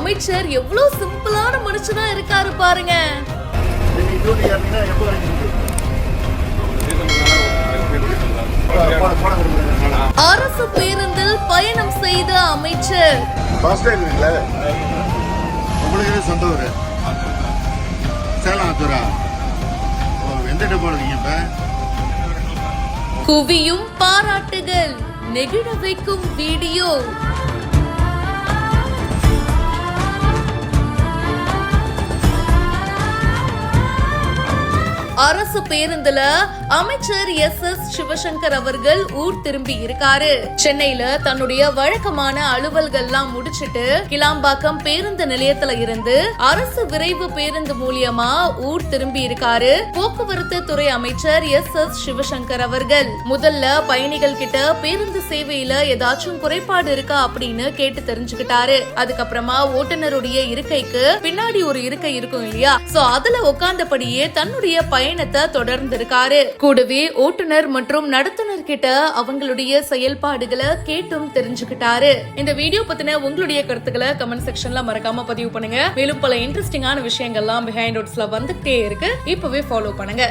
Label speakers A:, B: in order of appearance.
A: அமைச்சர் எவ்வளவு சிம்பிளான மனுஷனா இருக்காரு பாருங்க. அரசு பேருந்தில் பயணம் செய்த அமைச்சர். குவியும் பாராட்டுகள், நெகிழ வைக்கும் வீடியோ. அரசு பேருந்துல அமைச்சர் எஸ் சிவசங்கர் அவர்கள் ஊர் திரும்பி இருக்காரு. சென்னையில தன்னுடைய வழக்கமான அலுவல்கள்லாம் முடிச்சிட்டு கிளாம்பாக்கம் பேருந்து நிலையத்துல இருந்து அரசு விரைவு பேருந்து மூலியமா ஊர் திரும்பி இருக்காரு போக்குவரத்து துறை அமைச்சர் எஸ் சிவசங்கர் அவர்கள். முதல்ல பயணிகள் கிட்ட பேருந்து சேவையில ஏதாச்சும் குறைபாடு இருக்கா அப்படின்னு கேட்டு தெரிஞ்சுக்கிட்டாரு. அதுக்கப்புறமா ஓட்டுநருடைய இருக்கைக்கு பின்னாடி ஒரு இருக்கை இருக்கும் இல்லையா, சோ அதுல உட்கார்ந்தபடியே தன்னுடைய பயணத்தை தொடர்ந்து இருக்காரு. கூடவே ஓட்டுநர் மற்றும் நடத்துனர் கிட்ட அவங்களுடைய செயல்பாடுகளை கேட்டும் தெரிஞ்சுக்கிட்டாரு. இந்த வீடியோ பத்தின உங்களுடைய கருத்துக்களை கமெண்ட் செக்ஷன்ல மறக்காம பதிவு பண்ணுங்க. மேலும் பல இன்ட்ரெஸ்டிங்கான விஷயங்கள்லாம் பிஹைண்ட் ரூட்ஸ்ல வந்துட்டே இருக்கு. இப்பவே ஃபாலோ பண்ணுங்க.